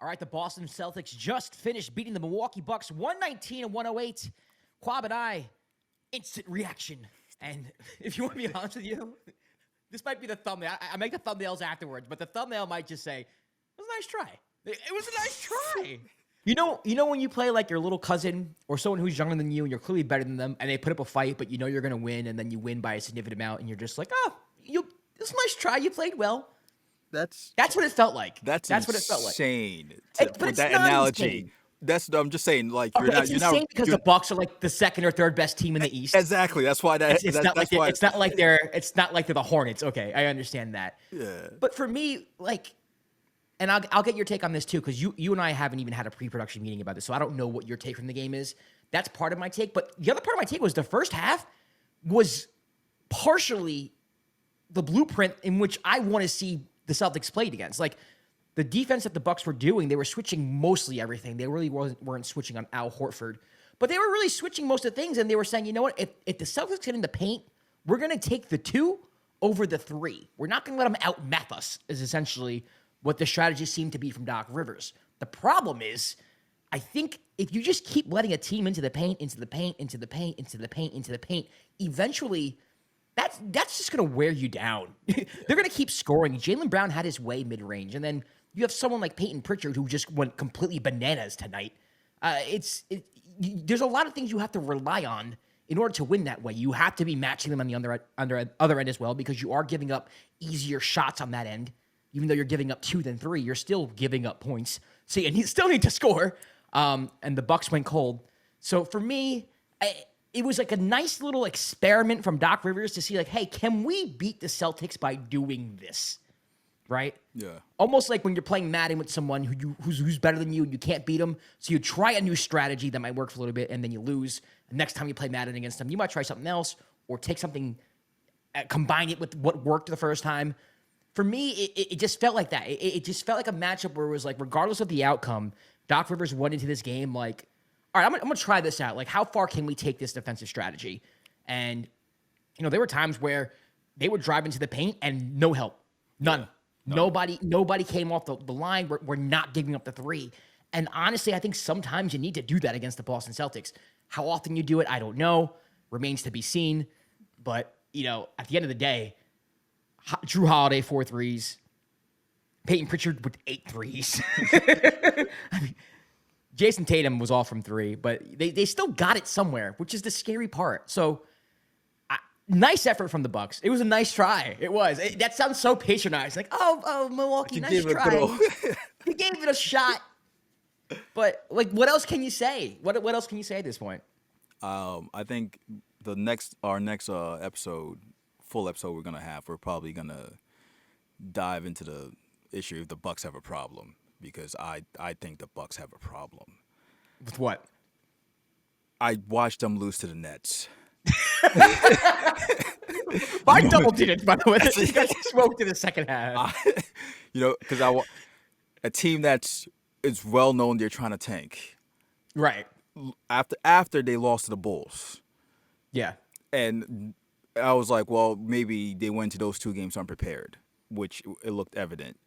All right, the Boston Celtics just finished beating the Milwaukee Bucks 119-108. Kwab and I, instant reaction. And if you want to be honest with you, this might be the thumbnail. I make the thumbnails afterwards, but the thumbnail might just say, it was a nice try. It was a nice try. You know when you play like your little cousin or someone who's younger than you and you're clearly better than them and they put up a fight, but you know you're going to win and then you win by a significant amount and you're just like, it's a nice try. You played well. That's what it felt like. That's what it felt like. Insane. With that analogy. Insane. I'm just saying, like, it's insane because the Bucks are like the second or third best team in the East. Exactly. That's why it's not like they're the Hornets. Okay, I understand that. Yeah. But for me, like, and I'll get your take on this too, because you and I haven't even had a pre-production meeting about this, so I don't know what your take from the game is. That's part of my take. But the other part of my take was the first half was partially the blueprint in which I want to see the Celtics played against. Like, the defense that the Bucks were doing, they were switching mostly everything. They really weren't switching on Al Horford. But they were really switching most of the things, and they were saying, you know what, if the Celtics get in the paint, we're going to take the 2 over the 3. We're not going to let them out-math us, is essentially what the strategy seemed to be from Doc Rivers. The problem is, I think if you just keep letting a team into the paint, eventually that's just going to wear you down. They're going to keep scoring. Jaylen Brown had his way mid-range, and then you have someone like Peyton Pritchard who just went completely bananas tonight. There's a lot of things you have to rely on in order to win that way. You have to be matching them on the other end as well, because you are giving up easier shots on that end. Even though you're giving up 2 than 3, you're still giving up points. So you still need to score. And the Bucks went cold. So for me, it was like a nice little experiment from Doc Rivers to see, like, hey, can we beat the Celtics by doing this? Right? Yeah. Almost like when you're playing Madden with someone who's better than you and you can't beat them. So you try a new strategy that might work for a little bit and then you lose. And next time you play Madden against them, you might try something else or take something, combine it with what worked the first time. For me, it just felt like that. It just felt like a matchup where it was like, regardless of the outcome, Doc Rivers went into this game like, all right, I'm going to try this out. Like, how far can we take this defensive strategy? And, there were times where they would drive into the paint and no help. None. No. Nobody came off the line. We're not giving up the 3. And honestly, I think sometimes you need to do that against the Boston Celtics. How often you do it, I don't know. Remains to be seen. But, at the end of the day, Drew Holiday, 4 threes. Peyton Pritchard with 8 threes. I mean, Jayson Tatum was off from 3, but they still got it somewhere, which is the scary part. So, nice effort from the Bucks. It was a nice try. It was. That sounds so patronizing. Like, oh, Milwaukee, nice try. You gave it a shot. But, like, what else can you say? What else can you say at this point? I think our next episode, full episode we're going to have, we're probably going to dive into the issue if the Bucks have a problem, because I think the Bucks have a problem. With what? I watched them lose to the Nets. I double did it, by the way. You guys smoked in the second half. Because a team that's well known they're trying to tank. Right. After they lost to the Bulls. Yeah. And I was like, well, maybe they went to those 2 games unprepared, which it looked evident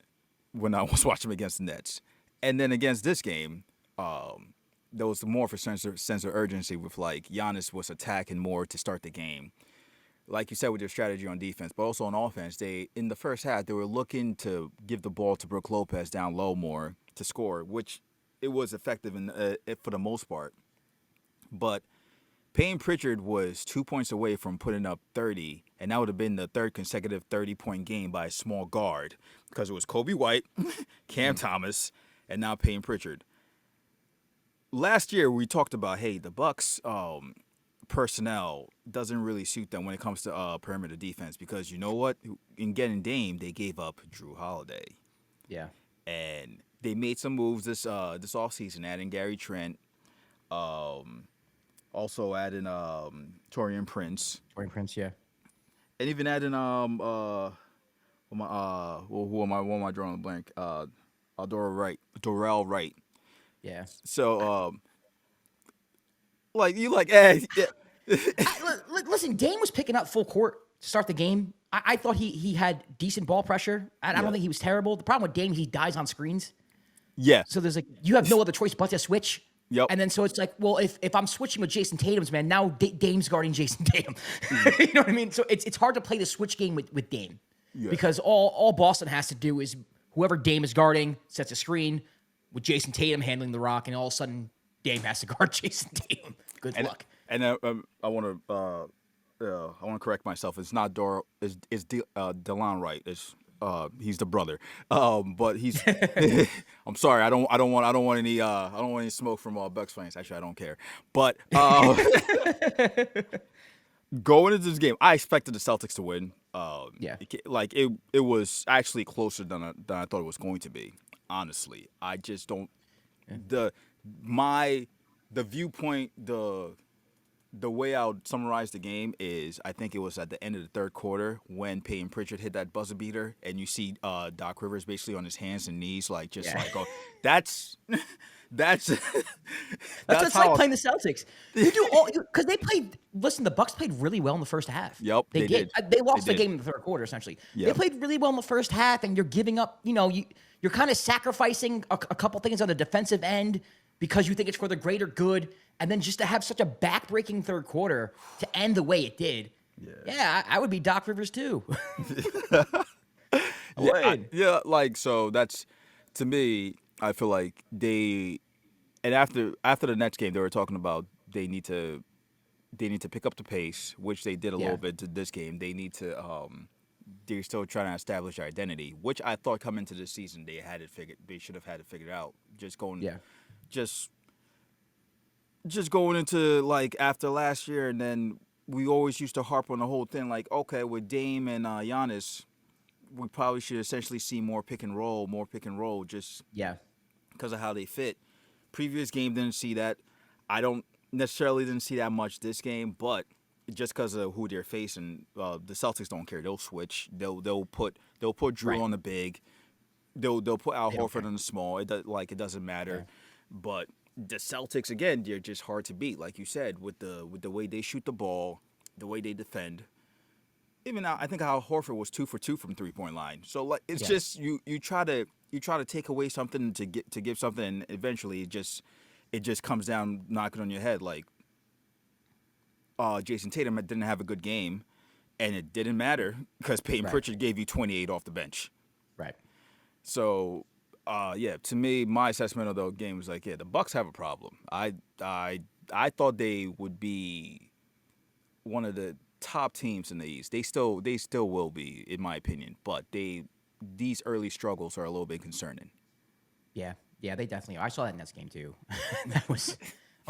when I was watching them against the Nets. And then against this game, there was more of a sense of urgency with, like, Giannis was attacking more to start the game. Like you said, with their strategy on defense, but also on offense, in the first half, they were looking to give the ball to Brook Lopez down low more to score, which it was effective for the most part. But Peyton Pritchard was 2 points away from putting up 30, and that would have been the 3rd consecutive 30-point game by a small guard, because it was Kobe White, Cam Thomas, and now Peyton Pritchard. Last year, we talked about, hey, the Bucks personnel doesn't really suit them when it comes to perimeter defense, because you know what? In getting Dame, they gave up Drew Holiday. Yeah. And they made some moves this offseason, adding Gary Trent, also adding Taurean Prince. Taurean Prince, yeah. And even adding who am I drawing a blank? Dorrell Wright. Yeah. So yeah. Listen, Dame was picking up full court to start the game. I thought he had decent ball pressure. I don't think he was terrible. The problem with Dame, he dies on screens. Yeah. So there's like, you have no other choice but to switch. Yep. And then so it's like, well, if I'm switching with Jayson Tatum's, man, now Dame's guarding Jayson Tatum. You know what I mean? So it's hard to play the switch game with Dame. Yeah. Because all Boston has to do is whoever Dame is guarding sets a screen with Jayson Tatum handling the rock, and all of a sudden Dame has to guard Jayson Tatum. Good luck. And I want to correct myself. It's not Delon Wright. It's he's the brother. But he's. I'm sorry. I don't want any smoke from Bucks fans. Actually, I don't care. But going into this game, I expected the Celtics to win. Yeah. It was actually closer than I thought it was going to be. Honestly, I just don't. The viewpoint, the way I would summarize the game is, I think it was at the end of the third quarter when Peyton Pritchard hit that buzzer beater, and you see Doc Rivers basically on his hands and knees, that's what it's like playing the Celtics. You do all because they played. Listen, the Bucks played really well in the first half. Yep, they did. They lost the game in the third quarter essentially. Yep. They played really well in the first half, and you're giving up. You're kind of sacrificing a couple things on the defensive end because you think it's for the greater good, and then just to have such a backbreaking third quarter to end the way it did. Yeah, I would be Doc Rivers too. So that's, to me, I feel like after the Nets game, they were talking about they need to pick up the pace, which they did a little bit to this game. They need to they're still trying to establish their identity, which I thought coming into this season they should have had it figured out. Just going into like after last year, and then we always used to harp on the whole thing like, okay, with Dame and Giannis, we probably should essentially see more pick and roll, just because of how they fit. Previous game didn't see that. I don't necessarily didn't see that much this game, but just because of who they're facing, the Celtics don't care. They'll switch. They'll put Drew on the big. They'll put Al Horford on the small. It doesn't matter. But the Celtics, again, they're just hard to beat, like you said, with the way they shoot the ball, the way they defend. Even now, I think Al Horford was 2 for 2 from 3-point line. So it's just you try to take away something to give something, and eventually it just comes down knocking on your head. Like Jayson Tatum didn't have a good game, and it didn't matter because Peyton Pritchard gave you 28 off the bench. Right. So, to me, my assessment of the game was like, the Bucks have a problem. I thought they would be one of the top teams in the East. They still will be, in my opinion. But these early struggles are a little bit concerning. Yeah, they definitely are. I saw that Nets game too. That was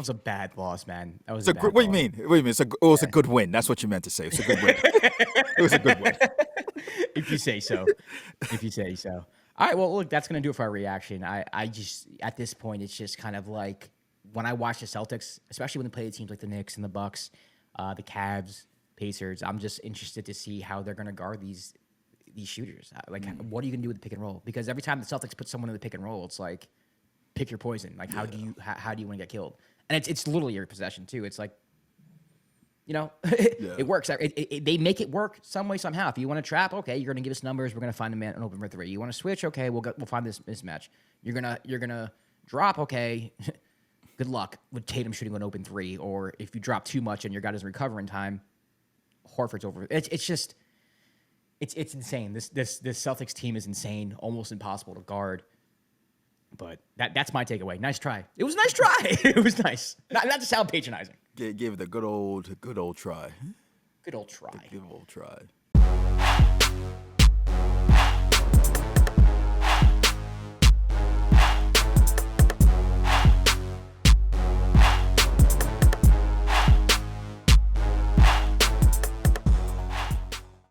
a bad loss, man. That was what do you mean? What do you mean? It was a good win. That's what you meant to say. It was a good win. It was a good win. If you say so. All right, well, look, that's going to do it for our reaction. I just, at this point, it's just kind of like when I watch the Celtics, especially when they play teams like the Knicks and the Bucks, the Cavs, Pacers, I'm just interested to see how they're going to guard these shooters. What are you going to do with the pick and roll? Because every time the Celtics put someone in the pick and roll, it's like, pick your poison. Like, how do you want to get killed? And it's literally your possession, too. It's like, it works. They make it work some way, somehow. If you want to trap, okay, you're going to give us numbers. We're going to find an open for three. You want to switch? Okay, we'll find this mismatch. You're gonna drop. Okay, good luck with Tatum shooting an open three. Or if you drop too much and your guy doesn't recover in time, Horford's over. It's just insane. This Celtics team is insane. Almost impossible to guard. But that's my takeaway. Nice try. It was a nice try. It was nice. Not to sound patronizing. Give it a good old try. Good old try. Good old try.